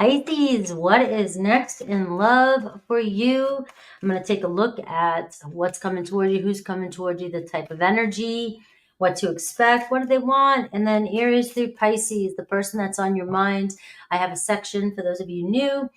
Pisces, what is next in love for you? I'm going to take a look at what's coming toward you, who's coming toward you, the type of energy, what to expect, what do they want? And then Aries through Pisces, the person that's on your mind. I have a section for those of you new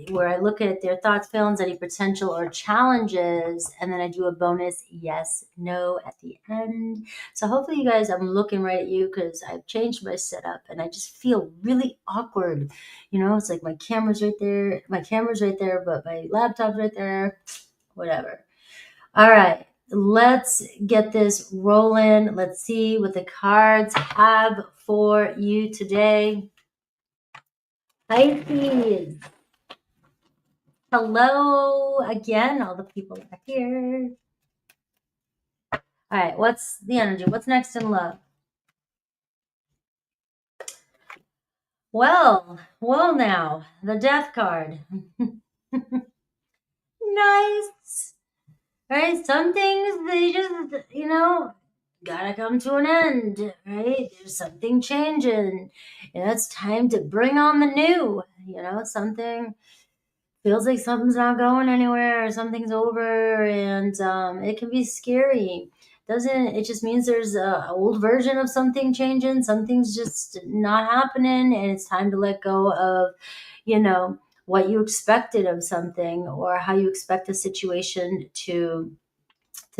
where I look at their thoughts, feelings, any potential or challenges. And then I do a bonus yes, no at the end. So hopefully you guys, I'm looking right at you because I've changed my setup and I just feel really awkward. You know, it's like my camera's right there, but my laptop's right there, whatever. All right, let's get this rolling. Let's see what the cards have for you today. Pisces. Hello again, all the people are here. All right, what's the energy? What's next in love? Well now, the Death card. Nice. Right? Some things, they just, gotta come to an end, right? There's something changing. It's time to bring on the new. Something feels like something's not going anywhere or something's over, and it can be scary. It just means there's a old version of something changing, something's just not happening, and it's time to let go of what you expected of something or how you expect a situation to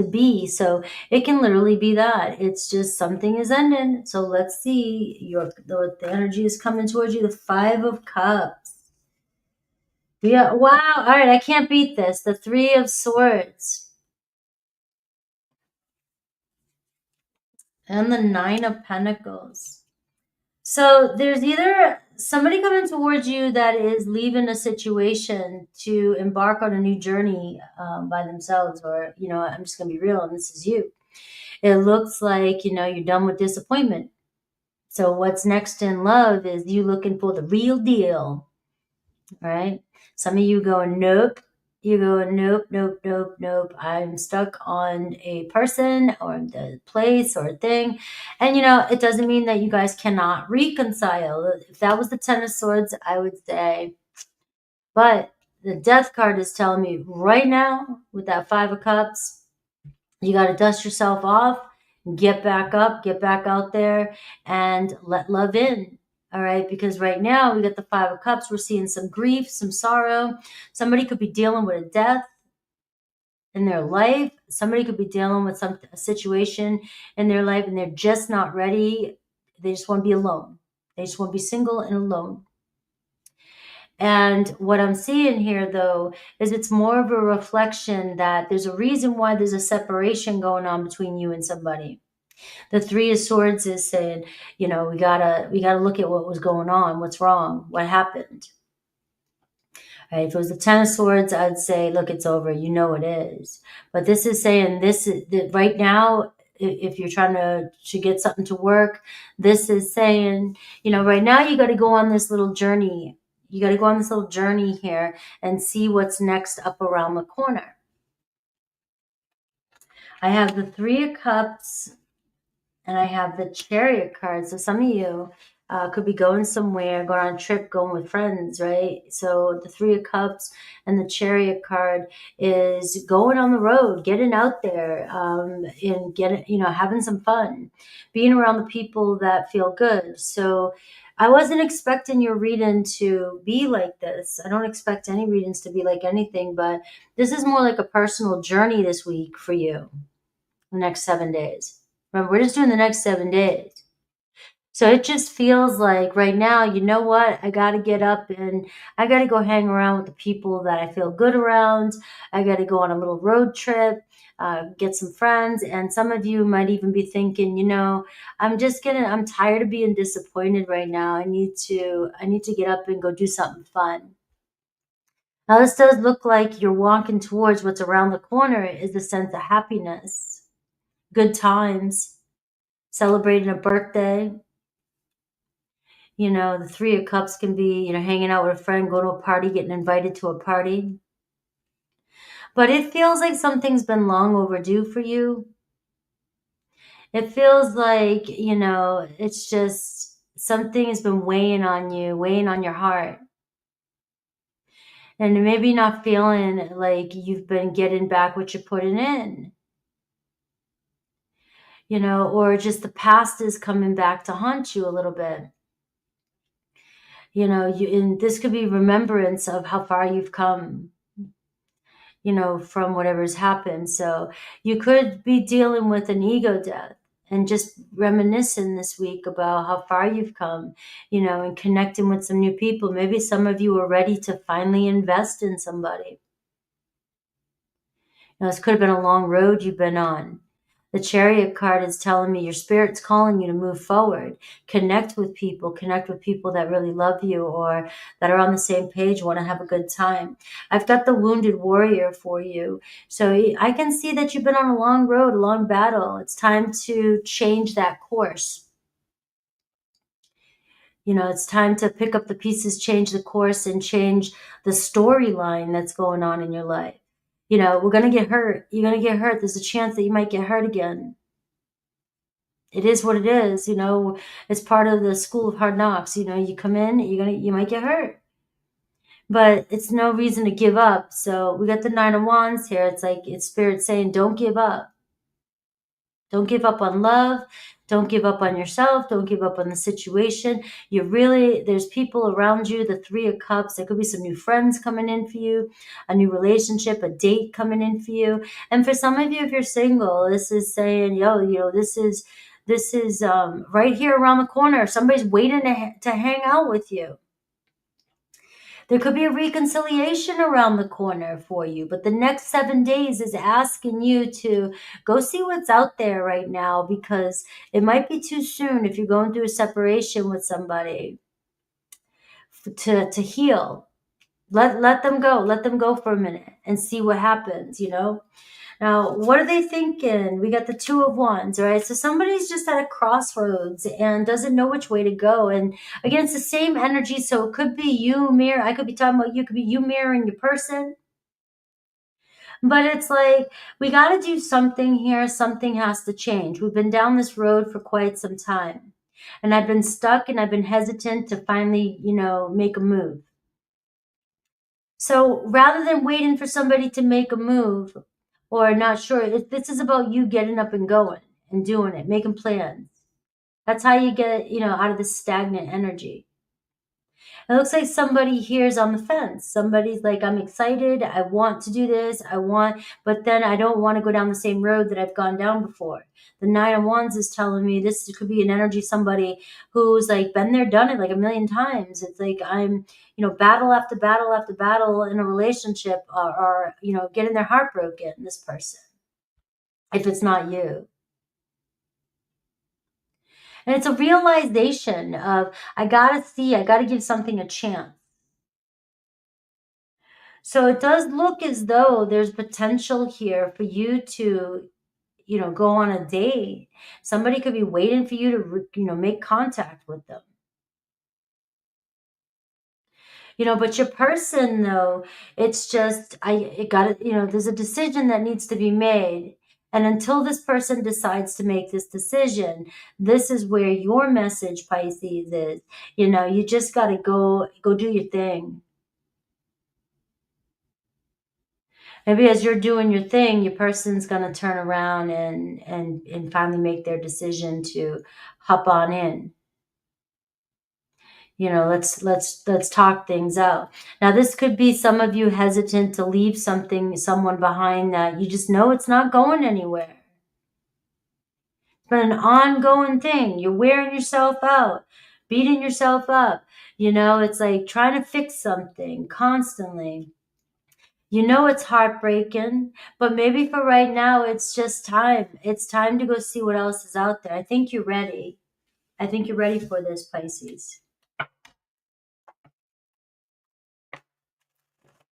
be. So it can literally be that it's just something is ending. So let's see the energy is coming towards you. The 5 of Cups. Yeah, wow. All right, I can't beat this. The 3 of Swords. And the 9 of Pentacles. So there's either somebody coming towards you that is leaving a situation to embark on a new journey by themselves, or, I'm just going to be real, and this is you. It looks like, you're done with disappointment. So what's next in love is you looking for the real deal, right? Some of you going, nope. You're going, nope, nope, nope, nope. I'm stuck on a person or the place or a thing. And, it doesn't mean that you guys cannot reconcile. If that was the 10 of Swords, I would say. But the Death card is telling me right now with that 5 of Cups, you got to dust yourself off, get back up, get back out there, and let love in. All right, because right now we got the 5 of Cups. We're seeing some grief, some sorrow. Somebody could be dealing with a death in their life. Somebody could be dealing with a situation in their life, and they're just not ready. They just want to be alone. They just want to be single and alone. And what I'm seeing here, though, is it's more of a reflection that there's a reason why there's a separation going on between you and somebody. The 3 of Swords is saying, we gotta look at what was going on, what's wrong, what happened. Right? If it was the 10 of Swords, I'd say, look, it's over. You know it is. But this is saying right now, if you're trying to get something to work, this is saying, right now you got to go on this little journey. You got to go on this little journey here and see what's next up around the corner. I have the 3 of Cups and I have the Chariot card. So some of you could be going somewhere, going on a trip, going with friends, right? So the 3 of Cups and the Chariot card is going on the road, getting out there, and having some fun, being around the people that feel good. So I wasn't expecting your reading to be like this. I don't expect any readings to be like anything, but this is more like a personal journey this week for you, the next 7 days. Remember, we're just doing the next 7 days. So it just feels like right now, you know what? I got to get up and I got to go hang around with the people that I feel good around. I got to go on a little road trip, get some friends. And some of you might even be thinking, I'm tired of being disappointed right now. I need to get up and go do something fun. Now, this does look like you're walking towards what's around the corner is the sense of happiness, good times, celebrating a birthday. The 3 of Cups can be, hanging out with a friend, go to a party, getting invited to a party. But it feels like something's been long overdue for you. It feels like, it's just something has been weighing on you, weighing on your heart. And maybe not feeling like you've been getting back what you're putting in. You know, or just the past is coming back to haunt you a little bit. You know, and this could be remembrance of how far you've come, you know, from whatever's happened. So you could be dealing with an ego death and just reminiscing this week about how far you've come, you know, and connecting with some new people. Maybe some of you are ready to finally invest in somebody. Now, this could have been a long road you've been on. The Chariot card is telling me your spirit's calling you to move forward, connect with people that really love you or that are on the same page, want to have a good time. I've got the Wounded Warrior for you. So I can see that you've been on a long road, a long battle. It's time to change that course. You know, it's time to pick up the pieces, change the course, and change the storyline that's going on in your life. You know, we're going to get hurt. You're going to get hurt. There's a chance that you might get hurt again. It is what it is. You know, it's part of the school of hard knocks. You know, you come in, you might get hurt, but it's no reason to give up. So we got the Nine of Wands here. It's like, it's Spirit saying, don't give up. Don't give up on love. Don't give up on yourself. Don't give up on the situation. There's people around you, the Three of Cups. There could be some new friends coming in for you, a new relationship, a date coming in for you. And for some of you, if you're single, this is saying, yo, you know, this is right here around the corner. Somebody's waiting to hang out with you. There could be a reconciliation around the corner for you, but the next 7 days is asking you to go see what's out there right now, because it might be too soon if you're going through a separation with somebody to heal. Let them go. Let them go for a minute and see what happens, you know? Now, what are they thinking? We got the Two of Wands, right? So somebody's just at a crossroads and doesn't know which way to go. And again, it's the same energy. So it could be you mirror. I could be talking about you. It could be you mirroring your person. But it's like, we got to do something here. Something has to change. We've been down this road for quite some time. And I've been stuck and I've been hesitant to finally, you know, make a move. So rather than waiting for somebody to make a move or not sure, this is about you getting up and going and doing it, making plans. That's how you get, you know, out of this stagnant energy. It looks like somebody here is on the fence. Somebody's like, I'm excited. I want to do this. But then I don't want to go down the same road that I've gone down before. The Nine of Wands is telling me this could be an energy, somebody who's like been there, done it like a million times. It's like, I'm, you know, battle after battle after battle in a relationship, or you know, getting their heart broken, this person, if it's not you. And it's a realization of, I got to give something a chance. So it does look as though there's potential here for you to, you know, go on a date. Somebody could be waiting for you to, you know, make contact with them. You know, but your person, though, it's just, you know, there's a decision that needs to be made. And until this person decides to make this decision, this is where your message, Pisces, is. You know, you just got to go do your thing. Maybe as you're doing your thing, your person's going to turn around and finally make their decision to hop on in. You know, let's talk things out. Now, this could be some of you hesitant to leave someone behind that you just know it's not going anywhere. It's been an ongoing thing. You're wearing yourself out, beating yourself up. You know, it's like trying to fix something constantly. You know, it's heartbreaking, but maybe for right now, it's just time. It's time to go see what else is out there. I think you're ready. I think you're ready for this, Pisces.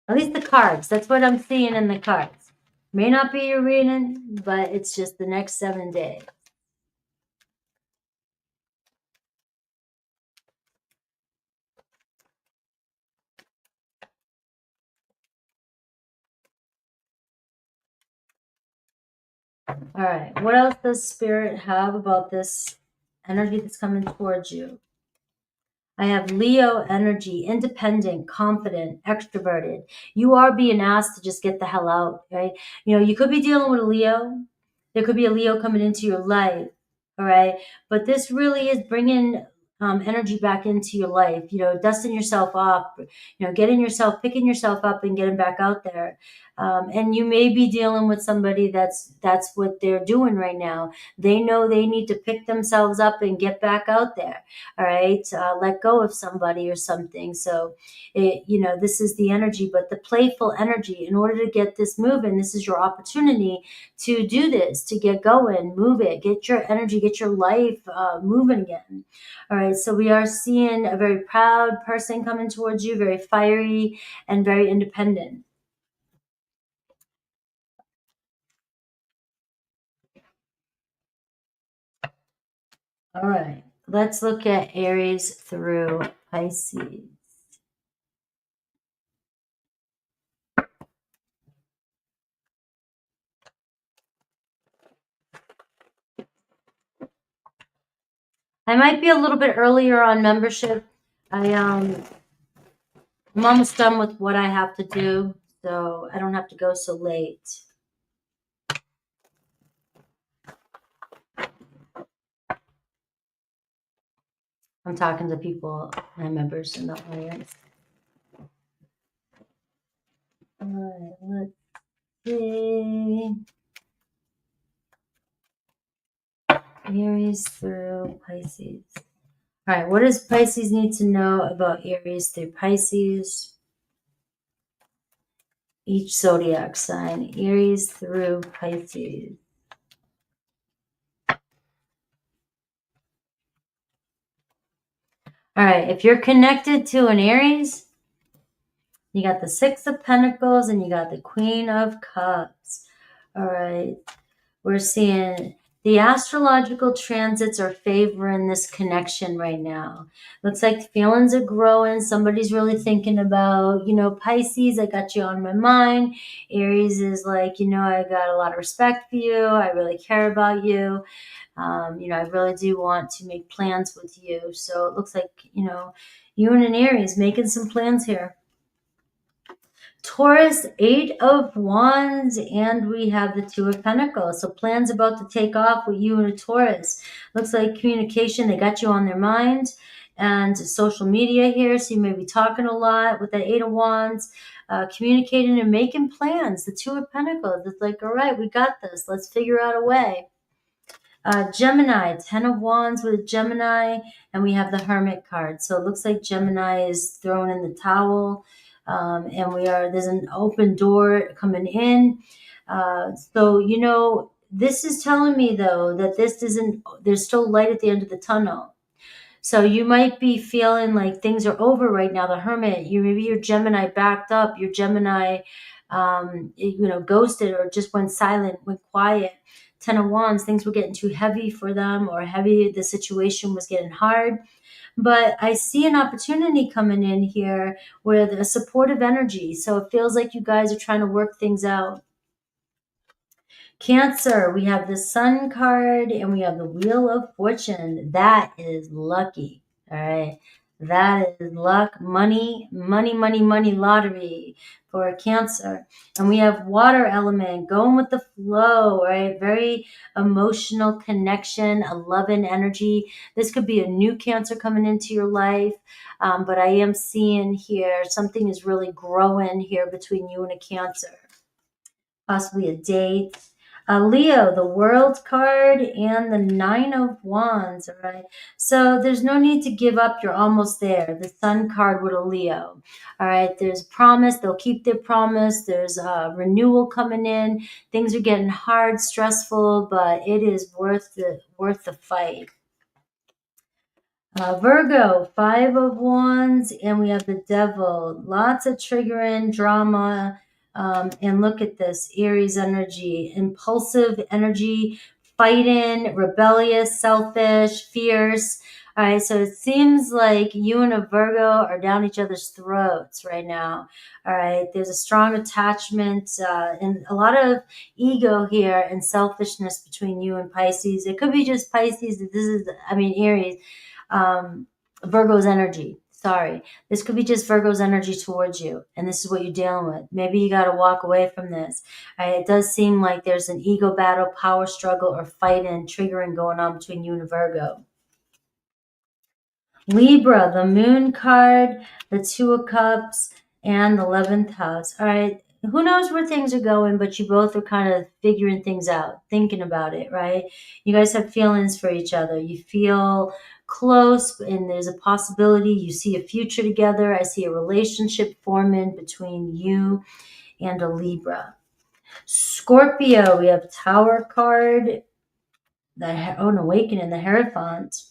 At least the cards. That's what I'm seeing in the cards. May not be your reading, but it's just the next 7 days. All right. What else does Spirit have about this energy that's coming towards you? I have Leo energy, independent, confident, extroverted. You are being asked to just get the hell out, right? You know, you could be dealing with a Leo. There could be a Leo coming into your life, all right? But this really is bringing energy back into your life, you know, dusting yourself off, you know, picking yourself up and getting back out there. And you may be dealing with somebody that's what they're doing right now. They know they need to pick themselves up and get back out there. All right, let go of somebody or something. So, you know, this is the energy, but the playful energy. In order to get this moving, this is your opportunity to do this, to get going, move it, get your energy, get your life moving again. All right, so we are seeing a very proud person coming towards you, very fiery and very independent. All right, let's look at Aries through Pisces. I might be a little bit earlier on membership. I'm almost done with what I have to do, so I don't have to go so late. I'm talking to people, my members in the audience. All right, let's see. Aries through Pisces. All right, what does Pisces need to know about Aries through Pisces? Each zodiac sign, Aries through Pisces. All right, if you're connected to an Aries, you got the Six of Pentacles and you got the Queen of Cups. All right, we're seeing the astrological transits are favoring this connection right now. Looks like feelings are growing. Somebody's really thinking about, you know, Pisces, I got you on my mind. Aries is like, you know, I got a lot of respect for you. I really care about you. You know, I really do want to make plans with you. So it looks like, you know, you and an Aries making some plans here. Taurus, Eight of Wands, and we have the Two of Pentacles. So plans about to take off with you and a Taurus. Looks like communication, they got you on their mind. And social media here, so you may be talking a lot with that Eight of Wands, communicating and making plans. The Two of Pentacles, it's like, all right, we got this. Let's figure out a way. Gemini, 10 of Wands with Gemini, and we have the Hermit card. So it looks like Gemini is throwing in the towel, and there's an open door coming in. So, you know, this is telling me, though, that there's still light at the end of the tunnel. So you might be feeling like things are over right now. The Hermit, maybe your Gemini backed up, your Gemini, you know, ghosted or just went silent, went quiet. 10 of Wands, things were getting too heavy for them, or the situation was getting hard. But I see an opportunity coming in here with a supportive energy. So it feels like you guys are trying to work things out. Cancer, we have the Sun card and we have the Wheel of Fortune. That is lucky. All right. That is luck, money, money, money, money lottery for Cancer. And we have water element going with the flow, right? Very emotional connection, a loving energy. This could be a new Cancer coming into your life. But I am seeing here something is really growing here between you and a Cancer. Possibly a date. Leo, the World card, and the Nine of Wands. All right. So there's no need to give up. You're almost there. The Sun card with a Leo. All right. There's promise. They'll keep their promise. There's a renewal coming in. Things are getting hard, stressful, but it is worth the fight. Virgo, Five of Wands, and we have the Devil. Lots of triggering drama. And look at this, Aries energy, impulsive energy, fighting, rebellious, selfish, fierce. All right, so it seems like you and a Virgo are down each other's throats right now. All right, there's a strong attachment and a lot of ego here and selfishness between you and Pisces. It could be just Pisces. Aries. Virgo's energy. Sorry. This could be just Virgo's energy towards you, and this is what you're dealing with. Maybe you got to walk away from this. It does seem like there's an ego battle, power struggle, or fight and triggering going on between you and a Virgo. Libra, the Moon card, the Two of Cups, and the 11th house. All right. Who knows where things are going, but you both are kind of figuring things out, thinking about it, right? You guys have feelings for each other. You feel close, and there's a possibility you see a future together. I see a relationship forming between you and a Libra. Scorpio, we have Tower card, an awakening, the Hierophant.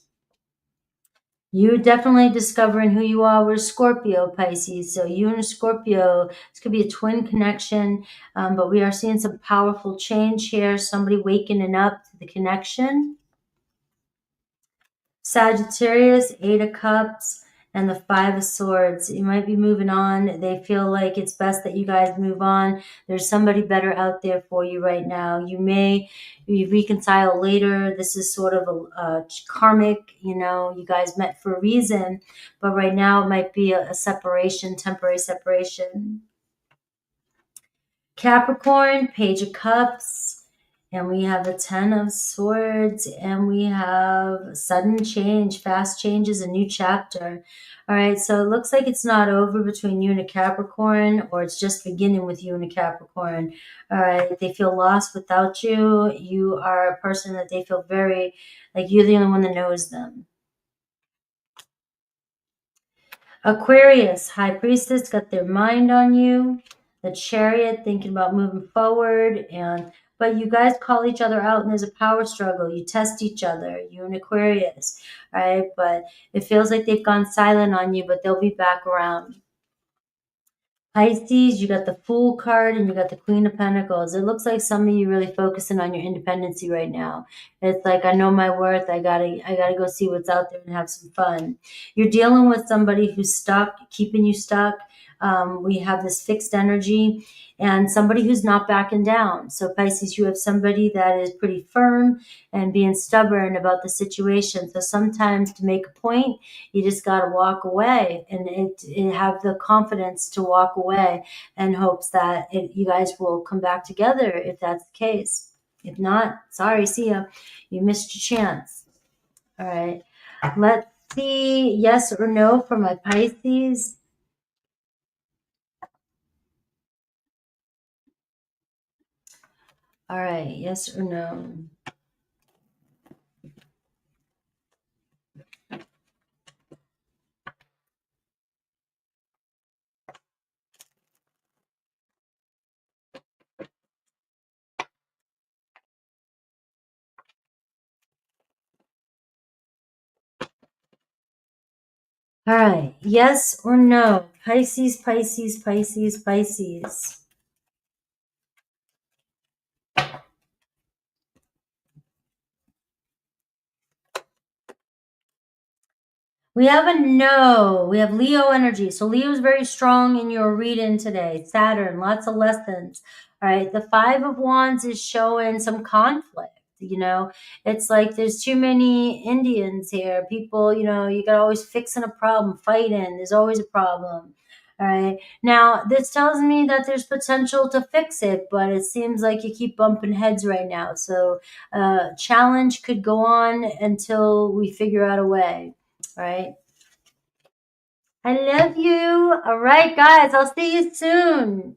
You're definitely discovering who you are with Scorpio, Pisces. So you and a Scorpio, this could be a twin connection, but we are seeing some powerful change here. Somebody waking up to the connection. Sagittarius, 8 of Cups, and the 5 of Swords. You might be moving on. They feel like it's best that you guys move on. There's somebody better out there for you right now. You may reconcile later. This is sort of a karmic, you guys met for a reason, but right now it might be a separation, temporary separation. Capricorn, Page of Cups, and we have the 10 of Swords, and we have sudden change, fast changes, a new chapter. All right, so it looks like it's not over between you and a Capricorn, or it's just beginning with you and a Capricorn. All right, they feel lost without you. You are a person that they feel very, like you're the only one that knows them. Aquarius, High Priestess, got their mind on you. The Chariot, thinking about moving forward, but you guys call each other out, and there's a power struggle. You test each other, you and Aquarius, right? But it feels like they've gone silent on you, but they'll be back around. Pisces, you got the Fool card and you got the Queen of Pentacles. It looks like some of you really focusing on your independency right now. It's like, I know my worth. I gotta go see what's out there and have some fun. You're dealing with somebody who's stuck, keeping you stuck. We have this fixed energy, and somebody who's not backing down. So Pisces, you have somebody that is pretty firm and being stubborn about the situation. So sometimes to make a point, you just got to walk away and have the confidence to walk away in hopes that you guys will come back together if that's the case. If not, sorry, see ya. You missed your chance. All right. Let's see yes or no for my Pisces. All right. Yes or no? All right. Yes or no? Pisces, Pisces, Pisces, Pisces. We have a no. We have Leo energy. So Leo is very strong in your reading today. Saturn, lots of lessons. All right. The 5 of Wands is showing some conflict. It's like there's too many Indians here. People, you got always fixing a problem, fighting. There's always a problem. All right. Now, this tells me that there's potential to fix it, but it seems like you keep bumping heads right now. So, challenge could go on until we figure out a way. All right. I love you. All right, guys. I'll see you soon.